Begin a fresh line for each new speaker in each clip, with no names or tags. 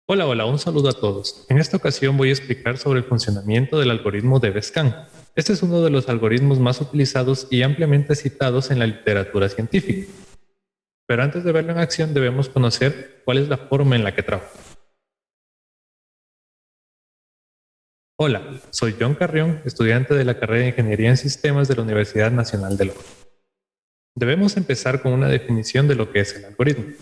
Hola, hola, un saludo a todos. En esta ocasión voy a explicar sobre el funcionamiento del algoritmo de Bescan. Este es uno de los algoritmos más utilizados y ampliamente citados en la literatura científica. Pero antes de verlo en acción debemos conocer cuál es la forma en la que trabaja. Hola, soy John Carrión, estudiante de la carrera de Ingeniería en Sistemas de la Universidad Nacional de Lima. Debemos empezar con una definición de lo que es el algoritmo.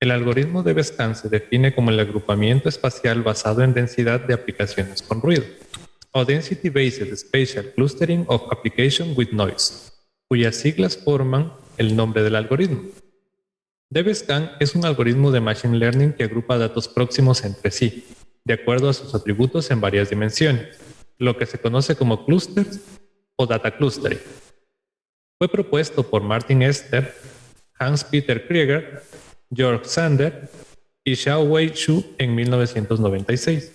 El algoritmo de Bescan se define como el agrupamiento espacial basado en densidad de aplicaciones con ruido, o Density-Based Spatial Clustering of Application with Noise, cuyas siglas forman el nombre del algoritmo. DBSCAN es un algoritmo de Machine Learning que agrupa datos próximos entre sí, de acuerdo a sus atributos en varias dimensiones, lo que se conoce como clusters o data clustering. Fue propuesto por Martin Ester, Hans-Peter Krieger, Georg Sander y Xiaowei Xu en 1996.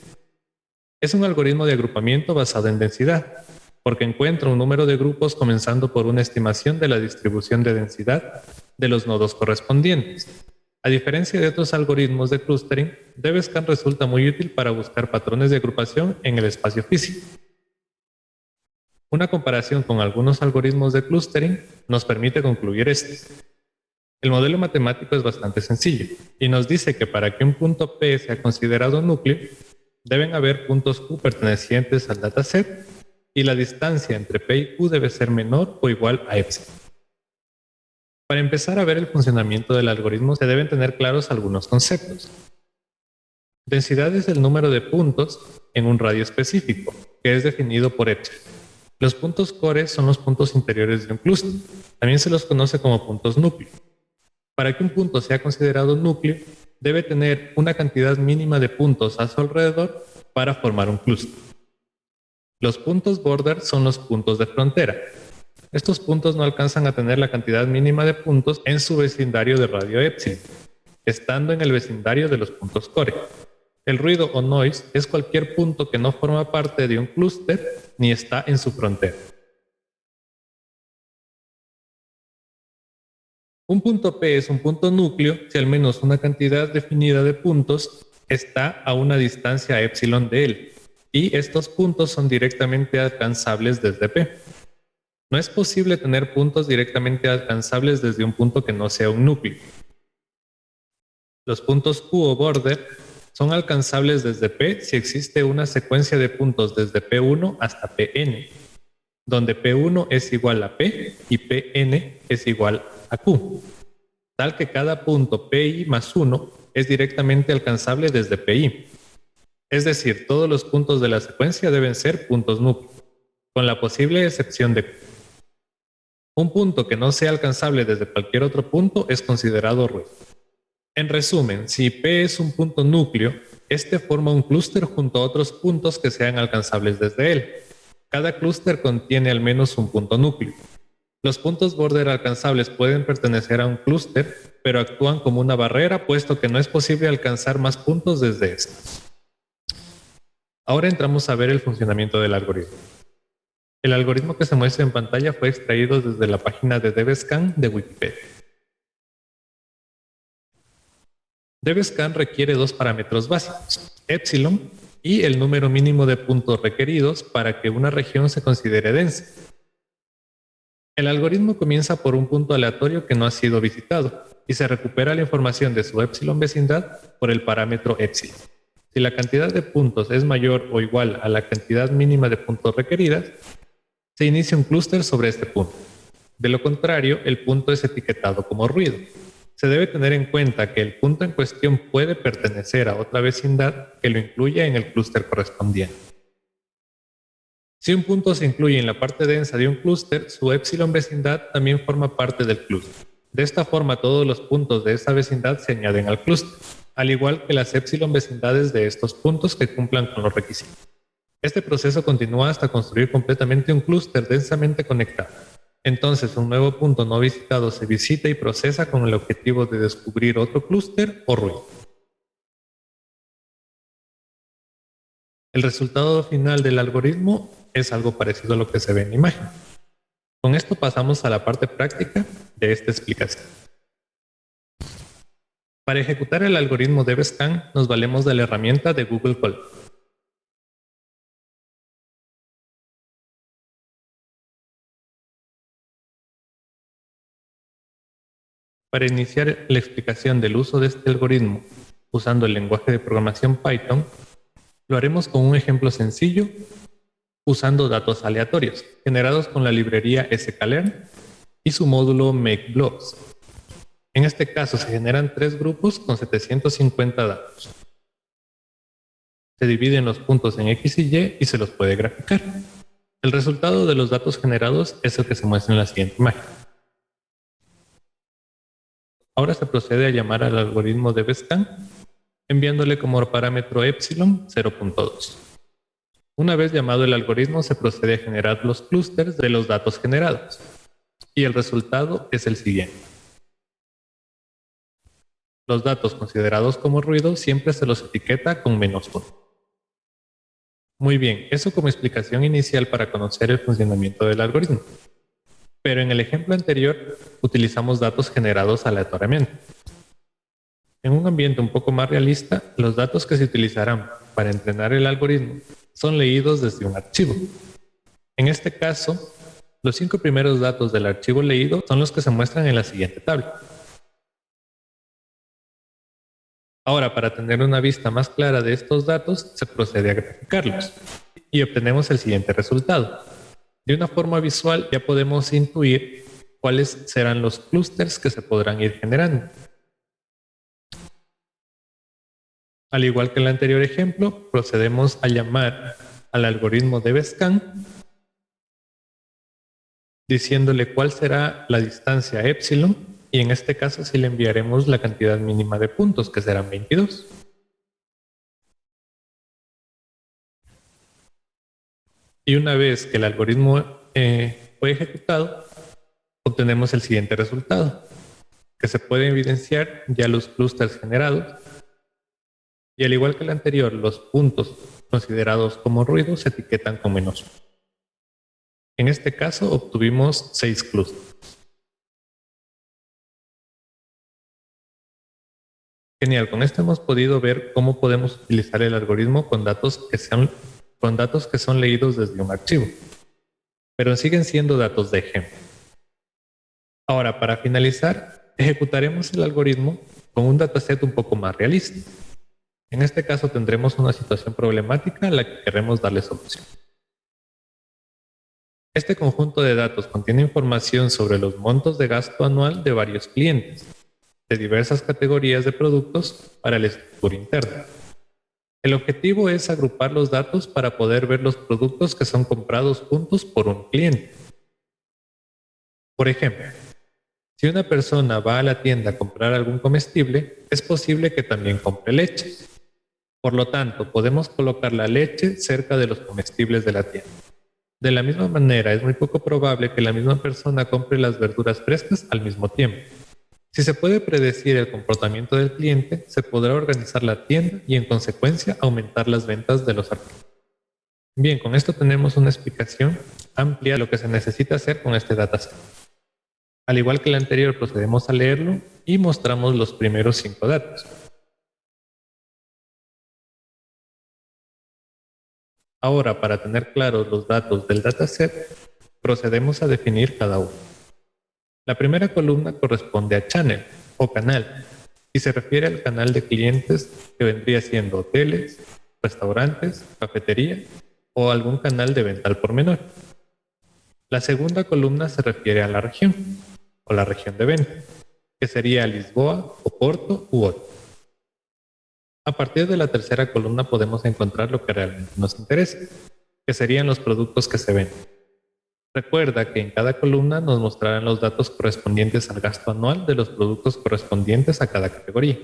Es un algoritmo de agrupamiento basado en densidad, porque encuentra un número de grupos comenzando por una estimación de la distribución de densidad de los nodos correspondientes. A diferencia de otros algoritmos de clustering, DBSCAN resulta muy útil para buscar patrones de agrupación en el espacio físico. Una comparación con algunos algoritmos de clustering nos permite concluir esto. El modelo matemático es bastante sencillo y nos dice que para que un punto P sea considerado núcleo, deben haber puntos Q pertenecientes al dataset y la distancia entre P y Q debe ser menor o igual a epsilon. Para empezar a ver el funcionamiento del algoritmo se deben tener claros algunos conceptos. Densidad es el número de puntos en un radio específico, que es definido por epsilon. Los puntos core son los puntos interiores de un clúster. También se los conoce como puntos núcleo. Para que un punto sea considerado núcleo, debe tener una cantidad mínima de puntos a su alrededor para formar un clúster. Los puntos border son los puntos de frontera. Estos puntos no alcanzan a tener la cantidad mínima de puntos en su vecindario de radio epsilon, estando en el vecindario de los puntos core. El ruido o noise es cualquier punto que no forma parte de un clúster ni está en su frontera. Un punto P es un punto núcleo si al menos una cantidad definida de puntos está a una distancia epsilon de él, y estos puntos son directamente alcanzables desde P. No es posible tener puntos directamente alcanzables desde un punto que no sea un núcleo. Los puntos Q o border son alcanzables desde P si existe una secuencia de puntos desde P1 hasta Pn, donde P1 es igual a P y Pn es igual a Q, tal que cada punto Pi más 1 es directamente alcanzable desde Pi. Es decir, todos los puntos de la secuencia deben ser puntos núcleo, con la posible excepción de Q. Un punto que no sea alcanzable desde cualquier otro punto es considerado ruido. En resumen, si P es un punto núcleo, este forma un clúster junto a otros puntos que sean alcanzables desde él. Cada clúster contiene al menos un punto núcleo. Los puntos border alcanzables pueden pertenecer a un clúster, pero actúan como una barrera puesto que no es posible alcanzar más puntos desde estos. Ahora entramos a ver el funcionamiento del algoritmo. El algoritmo que se muestra en pantalla fue extraído desde la página de DBSCAN de Wikipedia. DBSCAN requiere dos parámetros básicos, epsilon y el número mínimo de puntos requeridos para que una región se considere densa. El algoritmo comienza por un punto aleatorio que no ha sido visitado y se recupera la información de su epsilon vecindad por el parámetro epsilon. Si la cantidad de puntos es mayor o igual a la cantidad mínima de puntos requeridas, se inicia un clúster sobre este punto. De lo contrario, el punto es etiquetado como ruido. Se debe tener en cuenta que el punto en cuestión puede pertenecer a otra vecindad que lo incluya en el clúster correspondiente. Si un punto se incluye en la parte densa de un clúster, su epsilon vecindad también forma parte del clúster. De esta forma, todos los puntos de esa vecindad se añaden al clúster, al igual que las epsilon vecindades de estos puntos que cumplan con los requisitos. Este proceso continúa hasta construir completamente un clúster densamente conectado. Entonces, un nuevo punto no visitado se visita y procesa con el objetivo de descubrir otro clúster o ruido. El resultado final del algoritmo es algo parecido a lo que se ve en la imagen. Con esto pasamos a la parte práctica de esta explicación. Para ejecutar el algoritmo DevScan nos valemos de la herramienta de Google Colab. Para iniciar la explicación del uso de este algoritmo usando el lenguaje de programación Python, lo haremos con un ejemplo sencillo usando datos aleatorios generados con la librería sklearn y su módulo makeBlocks. En este caso se generan 3 grupos con 750 datos. Se dividen los puntos en X y Y y se los puede graficar. El resultado de los datos generados es el que se muestra en la siguiente imagen. Ahora se procede a llamar al algoritmo DevScan, enviándole como parámetro epsilon 0.2. Una vez llamado el algoritmo, se procede a generar los clústeres de los datos generados. Y el resultado es el siguiente. Los datos considerados como ruido siempre se los etiqueta con -1. Muy bien, eso como explicación inicial para conocer el funcionamiento del algoritmo. Pero en el ejemplo anterior utilizamos datos generados aleatoriamente. En un ambiente un poco más realista, los datos que se utilizarán para entrenar el algoritmo son leídos desde un archivo. En este caso, los 5 primeros datos del archivo leído son los que se muestran en la siguiente tabla. Ahora, para tener una vista más clara de estos datos, se procede a graficarlos y obtenemos el siguiente resultado. De una forma visual ya podemos intuir cuáles serán los clústeres que se podrán ir generando. Al igual que en el anterior ejemplo, procedemos a llamar al algoritmo DevScan diciéndole cuál será la distancia epsilon y en este caso sí le enviaremos la cantidad mínima de puntos, que serán 22. Y una vez que el algoritmo fue ejecutado, obtenemos el siguiente resultado, que se puede evidenciar ya los clústeres generados. Y al igual que el anterior, los puntos considerados como ruido se etiquetan con -1. En este caso obtuvimos 6 clústeres. Genial, con esto hemos podido ver cómo podemos utilizar el algoritmo con datos que son leídos desde un archivo, pero siguen siendo datos de ejemplo. Ahora, para finalizar, ejecutaremos el algoritmo con un dataset un poco más realista. En este caso tendremos una situación problemática a la que queremos darle solución. Este conjunto de datos contiene información sobre los montos de gasto anual de varios clientes, de diversas categorías de productos para la estructura interna. El objetivo es agrupar los datos para poder ver los productos que son comprados juntos por un cliente. Por ejemplo, si una persona va a la tienda a comprar algún comestible, es posible que también compre leche. Por lo tanto, podemos colocar la leche cerca de los comestibles de la tienda. De la misma manera, es muy poco probable que la misma persona compre las verduras frescas al mismo tiempo. Si se puede predecir el comportamiento del cliente, se podrá organizar la tienda y en consecuencia aumentar las ventas de los artículos. Bien, con esto tenemos una explicación amplia de lo que se necesita hacer con este dataset. Al igual que el anterior, procedemos a leerlo y mostramos los primeros 5 datos. Ahora, para tener claros los datos del dataset, procedemos a definir cada uno. La primera columna corresponde a channel o canal y se refiere al canal de clientes que vendría siendo hoteles, restaurantes, cafetería o algún canal de venta al por menor. La segunda columna se refiere a la región o la región de venta, que sería Lisboa, Oporto u otro. A partir de la tercera columna podemos encontrar lo que realmente nos interesa, que serían los productos que se venden. Recuerda que en cada columna nos mostrarán los datos correspondientes al gasto anual de los productos correspondientes a cada categoría.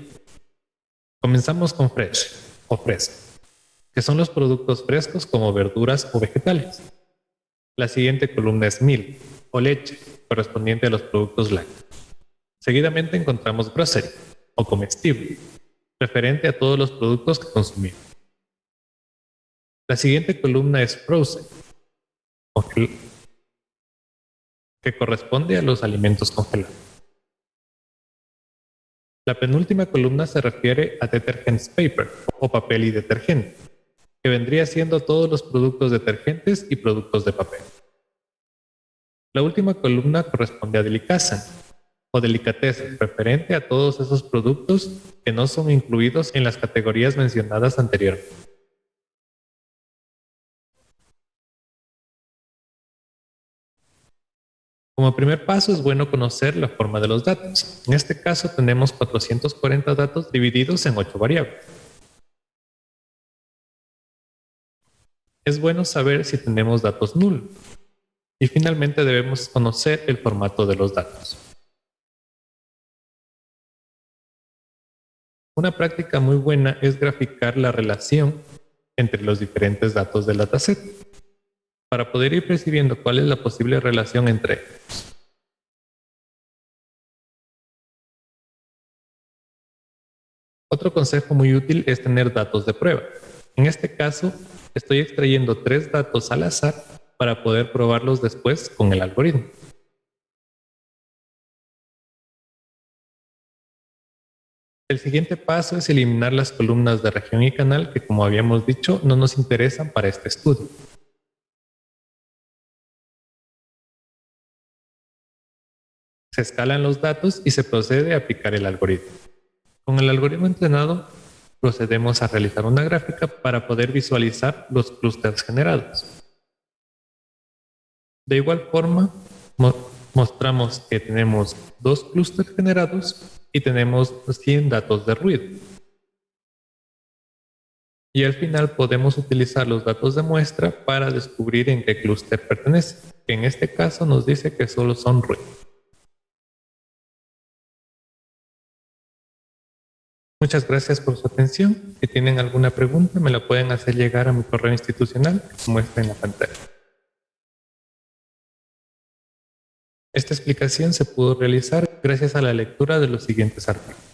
Comenzamos con fresh o fresco, que son los productos frescos como verduras o vegetales. La siguiente columna es milk o leche, correspondiente a los productos lácteos. Seguidamente encontramos grocery o comestible, referente a todos los productos que consumimos. La siguiente columna es frozen, que corresponde a los alimentos congelados. La penúltima columna se refiere a detergents paper o papel y detergente, que vendría siendo todos los productos detergentes y productos de papel. La última columna corresponde a delicatessen o delicatessen, referente a todos esos productos que no son incluidos en las categorías mencionadas anteriormente. Como primer paso es bueno conocer la forma de los datos. En este caso tenemos 440 datos divididos en 8 variables. Es bueno saber si tenemos datos nulos. Y finalmente debemos conocer el formato de los datos. Una práctica muy buena es graficar la relación entre los diferentes datos del dataset, para poder ir percibiendo cuál es la posible relación entre ellos. Otro consejo muy útil es tener datos de prueba. En este caso, estoy extrayendo 3 datos al azar para poder probarlos después con el algoritmo. El siguiente paso es eliminar las columnas de región y canal que, como habíamos dicho, no nos interesan para este estudio. Se escalan los datos y se procede a aplicar el algoritmo. Con el algoritmo entrenado, procedemos a realizar una gráfica para poder visualizar los clústeres generados. De igual forma, mostramos que tenemos 2 clústeres generados y tenemos 100 datos de ruido. Y al final podemos utilizar los datos de muestra para descubrir en qué clúster pertenece, que en este caso nos dice que solo son ruido. Muchas gracias por su atención. Si tienen alguna pregunta, me la pueden hacer llegar a mi correo institucional, que muestra en la pantalla. Esta explicación se pudo realizar gracias a la lectura de los siguientes artículos.